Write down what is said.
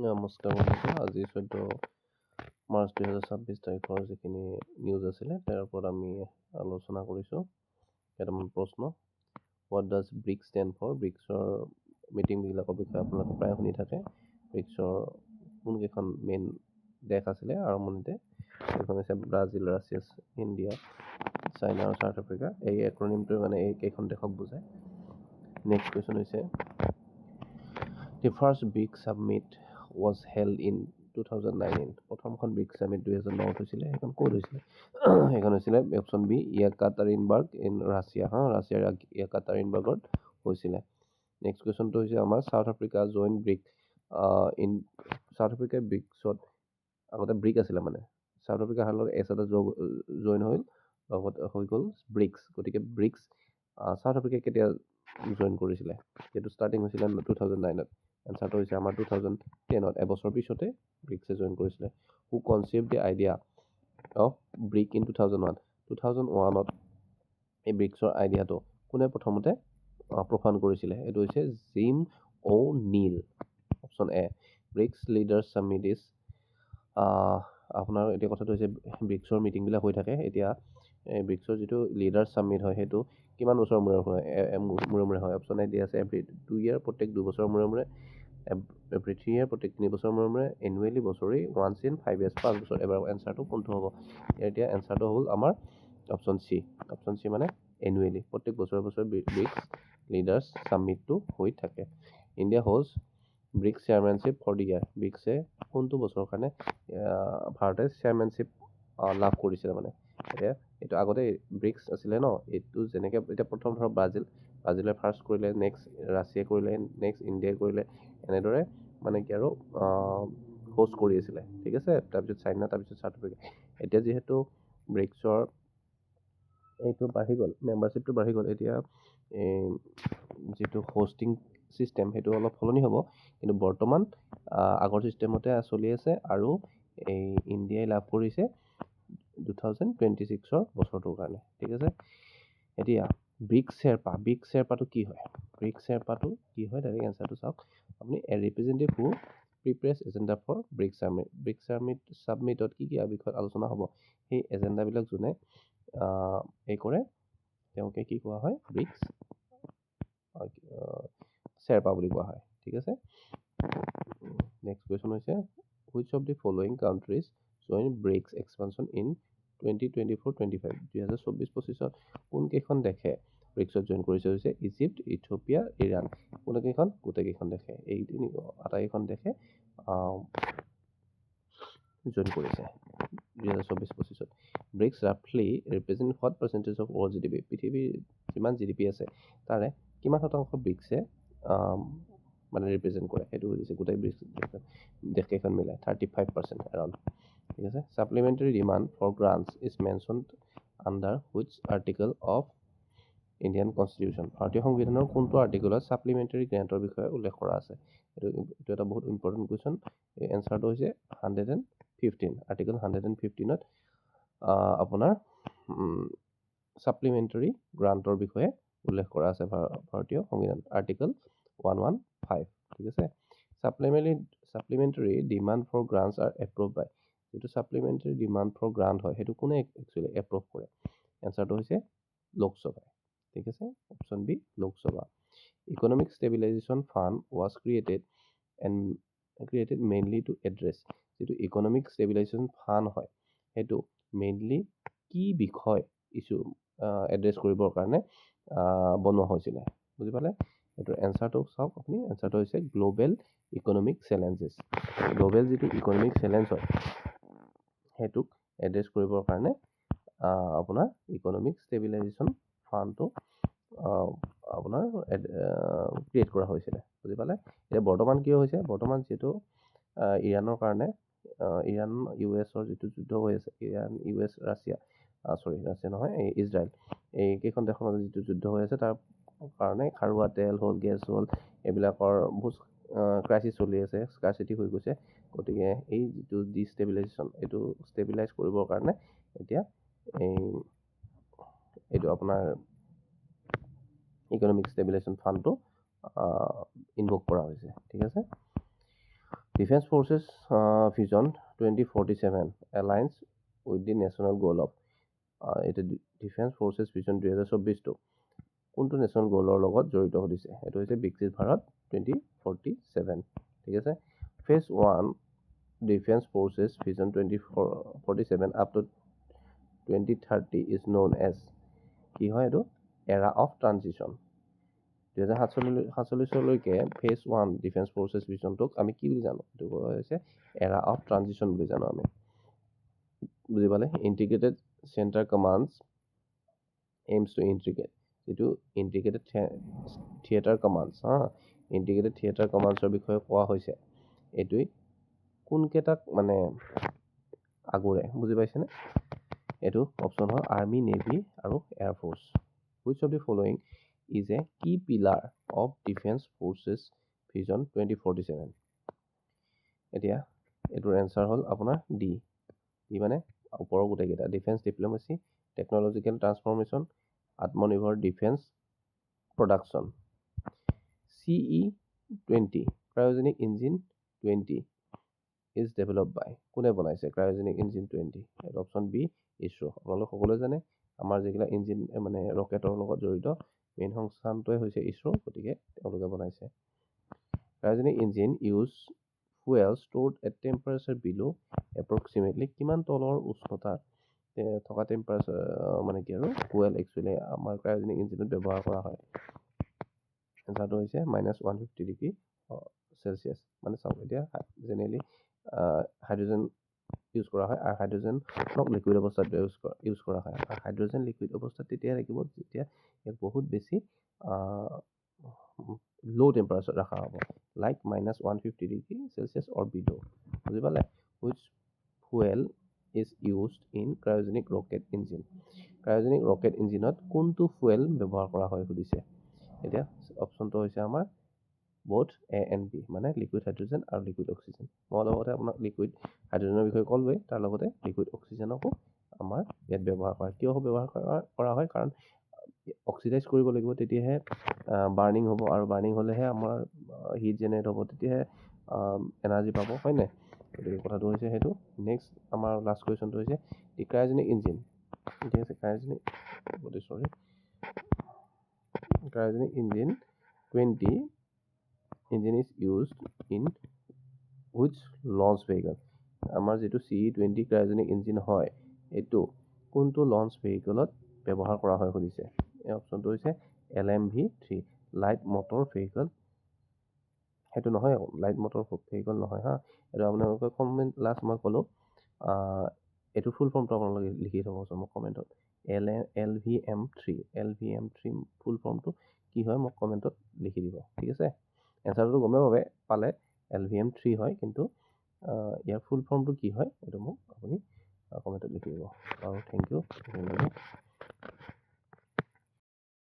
নমস্কাৰ বন্ধুসকল, আজি 14 মাৰ্চ 2026 তাৰিখৰ যিখিনি নিউজ আছিলে তাৰ ওপৰত আমি আলোচনা কৰিছোঁ। কেইটামান প্ৰশ্ন। What does BRICS stand for? ব্ৰিক্সৰ মিটিংবিলাকৰ বিষয়ে আপোনালোকে প্ৰায় শুনি থাকে। ব্ৰিক্সৰ কোনকেইখন মেইন দেশ আছিলে আৰম্ভণিতে? সেইখন হৈছে ব্ৰাজিল, ৰাছিয়া, ইণ্ডিয়া, চাইনা আৰু চাউথ আফ্ৰিকা। এই এক্ৰনিমটোৱে মানে এই কেইখন দেশক বুজায়। নেক্সট কুৱেশ্যন হৈছে The first BRICS summit was held in 2019. প্ৰথমখন ব্ৰিক্স সামিট 2009 হৈছিলে। সেইখন ক'ত হৈছিলে? সেইখন হৈছিলে অপশ্যন বি য়েকাটাৰিনবাৰ্গ ইন ৰাছিয়া। ৰাছিয়াৰ য়েকাটাৰিনবাৰ্গত হৈছিলে। নেক্সট কুৱেশ্যনটো হৈছে আমাৰ south Africa join brick in south আফ্ৰিকাৰ ব্ৰিক্সত আগতে ব্ৰিক আছিলে মানে চাউথ আফ্ৰিকাৰ লগত এছ এটা জইন হৈ গ'ল ব্ৰিক্স। গতিকে ব্ৰিক্স চাউথ আফ্ৰিকাই কেতিয়া জইন কৰিছিলে? সেইটো ষ্টাৰ্টিং হৈছিলে 2009ত। এনচাৰটো হৈছে আমাৰ 2010ত, এবছৰ পিছতে ব্ৰিক্সে জইন কৰিছিলে। Who conceived the idea of BRIC in 2001? 2001ত এই ব্ৰিক্সৰ আইডিয়াটো কোনে প্ৰথমতে প্ৰফান কৰিছিলে? এইটো হৈছে Jim O'Neill. Option A. BRICS leaders summit is আপোনাৰ এতিয়া কথাটো হৈছে ব্ৰিক্সৰ মিটিংবিলাক হৈ থাকে। এতিয়া এই ব্ৰিক্সৰ যিটো লিডাৰ্ছ সামিট হয় সেইটো কিমান বছৰৰ মূৰে মূৰে হয়? অপশ্যন এ দিয়া আছে এভৰি 2 ইয়াৰ, প্ৰত্যেক 2 বছৰৰ মূৰে, এভৰি 3 ইয়াৰ, প্ৰত্যেক 3 বছৰৰ মূৰে, এনুৱেলি বছৰি, ওৱান্স ইন 5 ইয়াৰ্ছ, 5 বছৰ এবাৰ। এনচাৰটো কোনটো হ'ব? এতিয়া এনচাৰটো হ'ল আমাৰ অপশ্যন চি। অপশ্যন চি মানে এনুৱেলি, প্ৰত্যেক বছৰে ব্ৰিক্স লিডাৰ্ছ সামিটটো হৈ থাকে। India host BRICS chairmanship for the year. ব্ৰিক্সে কোনটো বছৰৰ কাৰণে ভাৰতে চেয়াৰমেনশ্বিপ লাভ কৰিছিলে মানে? এতিয়া এইটো আগতে ব্ৰিক্স আছিলে ন, এইটো যেনেকৈ এতিয়া প্ৰথম ধৰক ব্ৰাজিলে ফাৰ্ষ্ট কৰিলে, নেক্সট ৰাছিয়াই কৰিলে, নেক্সট ইণ্ডিয়াই কৰিলে, এনেদৰে মানে কি আৰু হোষ্ট কৰি আছিলে। ঠিক আছে, তাৰপিছত চাইনা, তাৰপিছত চাউথ আফ্ৰিকা। এতিয়া যিহেতু ব্ৰিক্সৰ এইটো বাঢ়ি গ'ল, মেম্বাৰশ্বিপটো বাঢ়ি গ'ল, এতিয়া যিটো হোষ্টিং ছিষ্টেম সেইটো অলপ সলনি হ'ব। কিন্তু বৰ্তমান আগৰ ছিষ্টেমতে চলি আছে আৰু এই ইণ্ডিয়াই লাভ কৰিছে 2026ৰ বছৰটোৰ কাৰণে। ঠিক আছে, এতিয়া ব্ৰিক্স শ্বেৰপাটো কি হয়? ব্ৰিক্স শ্বেৰপাটো কি হয়? ডাইৰেক্ট এনচাৰটো চাওক আপুনি। A representative who prepares agenda for BRICS summit. BRICS সামিটত কি বিষয়ত আলোচনা হ'ব? সেই এজেণ্ডাবিলাক যোনে এই কৰে তেওঁকে কি কোৱা হয়? ব্ৰিক্স শ্বেৰপা বুলি কোৱা হয়। ঠিক আছে, নেক্সট কুৱেশ্যন হৈছে which of the following countries join BRICS expansion in 2024-25? 2024-25ত কোনকেইখন দেশে ব্ৰিক্সত জইন কৰিছে? হৈছে ইজিপ্ত, ইথিঅপিয়া, ইৰাণ। কোনকেইখন? গোটেইকেইখন দেশে, এই আটাইকেইখন দেশে জইন কৰিছে 2024-25ত। ব্ৰিক্স ৰাফলি represent what percentage of world GDP? পৃথিৱীৰ যিমান GDP আছে তাৰে কিমান শতাংশ ব্ৰিক্সে মানে ৰিপ্ৰেজেণ্ট কৰে? সেইটো হৈছে গোটেই ব্ৰিক্স দেশকেইখন মিলাই 35% এৰাউণ্ড। ঠিক আছে, supplementary demand for grants is mentioned under which article of Indian constitution? ভাৰতীয় সংবিধানৰ কোনটো আৰ্টিকলত ছাপ্লিমেণ্টাৰী গ্ৰেণ্টৰ বিষয়ে উল্লেখ কৰা আছে? এইটো এটা বহুত ইম্পৰ্টেণ্ট কুৱেশ্যন। এই এনচাৰটো হৈছে 115, আৰ্টিকল 115ত আপোনাৰ ছাপ্লিমেণ্টাৰী গ্ৰাণ্টৰ বিষয়ে উল্লেখ কৰা আছে ভাৰতীয় সংবিধান, আৰ্টিকল 115। ঠিক আছে, supplementary demand for grants are approve by? যিটো ছাপ্লিমেণ্টাৰী ডিমাণ্ড ফৰ গ্ৰাণ্ট হয় সেইটো কোনে একচুৱেলি এপ্ৰুভ কৰে? এনচাৰটো হৈছে লোকসভাই। ঠিক আছে, option B Lok Sabha. Economic stabilization fund was created mainly to address? যিটো ইকনমিক ষ্টেবিলাইজেশ্যন ফাণ্ড হয় সেইটো মেইনলি কি বিষয় এড্ৰেছ কৰিবৰ কাৰণে বনোৱা হৈছিলে? বুজি পালে? এইটো এনচাৰটো চাওক আপুনি। এনচাৰটো হৈছে গ্ল'বেল ইকনমিক চেলেঞ্জেছ। গ্ল'বেল যিটো ইকনমিক চেলেঞ্জ হয় সেইটোক এড্ৰেছ কৰিবৰ কাৰণে আপোনাৰ ইকনমিক ষ্টেবিলাইজেশ্যন ফাণ্ডটো আপোনাৰ ক্ৰিয়েট কৰা হৈছিলে। বুজি পালে? এতিয়া বৰ্তমান কি হৈছে? বৰ্তমান যিটো ইৰাণৰ কাৰণে ইৰাণ US-ৰ যিটো যুদ্ধ হৈ আছে, ইৰাণ US ৰাছিয়া নহয়, ইজৰাইল, এইকেইখন দেশৰ মাজত যিটো যুদ্ধ হৈ আছে তাৰ কাৰণে খাৰুৱা তেল হ'ল, গেছ হ'ল, এইবিলাকৰ বহুত ক্ৰাইচিছ চলি আছে, স্কাৰচিটি হৈ গৈছে। গতিকে এই যিটো ডিষ্টেবিলাইজেশ্যন এইটো ষ্টেবিলাইজ কৰিবৰ কাৰণে এতিয়া এইটো আপোনাৰ ইকনমিক ষ্টেবিলাইজেশ্যন ফাণ্ডটো ইনভক কৰা হৈছে। ঠিক আছে, Defense Forces Vision 2047 aligns with the national goal of এটা Defense Forces Vision 2024 কোনটো নেশ্যনেল গ'লৰ লগত জড়িত হৈছে এইটো হৈছে বিকশিত ভাৰত 2047 ঠিক আছে phase 1 Defense Forces Vision 2047 up to 2030 is known as কি হয় এইটো era of transition 2047 লৈকে ফেজ 1 ডিফেন্স ফৰ্চেছ ভিজনটোক আমি কি বুলি জানো এইটো হৈছে era of transition বুলি জানো আমি বুজি পালে integrated center commands aims to integrate এইটো integrated theater commands integrated theater commands ৰ বিষয়ে কোৱা হৈছে এইটোই কোন কেটাক মানে আগৰে বুজি পাইছেনে এইটো অপচন হয় আৰ্মি নেভি আৰু air force which of the following is a key pillar of Defense Forces Vision 2047 এতিয়া এটোৰ এনসাৰ হল আপোনাৰ ডি ই মানে ওপৰৰ গোটেইকেইটা ডিফেন্স ডিপ্লোমেসি টেকনলজিক্যাল ট্ৰান্সফৰমেশন আত্মনিৰ্ভৰ defence production CE-20 cryogenic engine 20 is developed by কোনে বনাইছে cryogenic engine 20 এটো অপশন বি ইসৰো আপোনালোক সকলোৱে জানে আমাৰ যেগিলা ইঞ্জিন মানে ৰকেটৰ লগত জড়িত মেইন সংস্থানটোৱে হৈছে ইসৰো গতিকে তেওঁলোকে বনাইছে cryogenic engine use fuel stored at temperature below approximately কিমান তলৰ উষ্ণতা থকা টেম্পাৰেচাৰ মানে কি আৰু ফুয়েল একচুয়ালি আমাৰ cryogenic engine ব্যৱহাৰ কৰা হয় এনসাৰটো হৈছে -150 ডিগ্ৰী সেলসিয়াস মানে চাওক এতিয়া জেনেৰেলি হাইড্ৰোজেন ইউজ কৰা হয় আৰু হাইড্ৰোজেনক লিকুইড অৱস্থাত ইউজ কৰা হয় আৰু হাইড্ৰোজেন লিকুইড অৱস্থাত তেতিয়া ৰাখিব যেতিয়া এক বহুত বেছি লো টেম্পাৰেচাৰ ৰাখা হ'ব লাইক -150 ডিগ্ৰী সেলসিয়াস অর বিলো বুজি পালে which fuel is used in cryogenic rocket engine cryogenic rocket engine কোনটো ফুয়েল ব্যৱহাৰ কৰা হয় সুধিছে এতিয়া অপচনটো হৈছে আমাৰ both A and B মানে লিকুইড হাইড্ৰোজেন আৰু লিকুইড অক্সিজেন মই লগতে আপোনাক লিকুইড হাইড্ৰোজেনৰ বিষয়ে ক'লোৱে তাৰ লগতে লিকুইড অক্সিজেনকো আমাৰ ইয়াত ব্যৱহাৰ কৰা কিয় ব্যৱহাৰ কৰা হয় কাৰণ অক্সিডাইজ কৰিব লাগিব তেতিয়াহে বাৰ্নিং হ'ব আৰু বাৰ্নিং হ'লেহে আমাৰ হিট জেনাৰেট হ'ব তেতিয়াহে এনাৰ্জি পাব হয় নাই গতিকে কথাটো হৈছে সেইটো নেক্সট আমাৰ লাষ্ট কুৱেশ্যনটো হৈছে দি ক্ৰায়োজেনিক ইঞ্জিন ঠিক আছে cryogenic engine 20 engine is used in which launch vehicle আমাৰ যেটো CE-20 cryogenic engine হয় এটো কোনটো launch vehicle ব্যৱহাৰ কৰা হয় সুধিছে এই অপচনটো হৈছে LMV-3 লাইট মটৰ ভেহিকল হেতু নহয় লাইট মটৰ ভেহিকল নহয় হা এটো আপোনালোকে কমেন্ট লাষ্ট মই কলো এটো ফুল ফৰ্মটো আপোনালোকে লিখি থব মোক কমেন্টত LVM-3 ফুল ফৰ্মটো কি হয় মোক কমেন্টত লিখি দিব ঠিক আছে এনসাৰটো গমে পালে LVM-3 হয় কিন্তু ইয়াৰ ফুল ফৰ্মটো কি হয় এটো মোক আপুনি কমেন্টত লিখি দিব আৰু থ্যাংক ইউ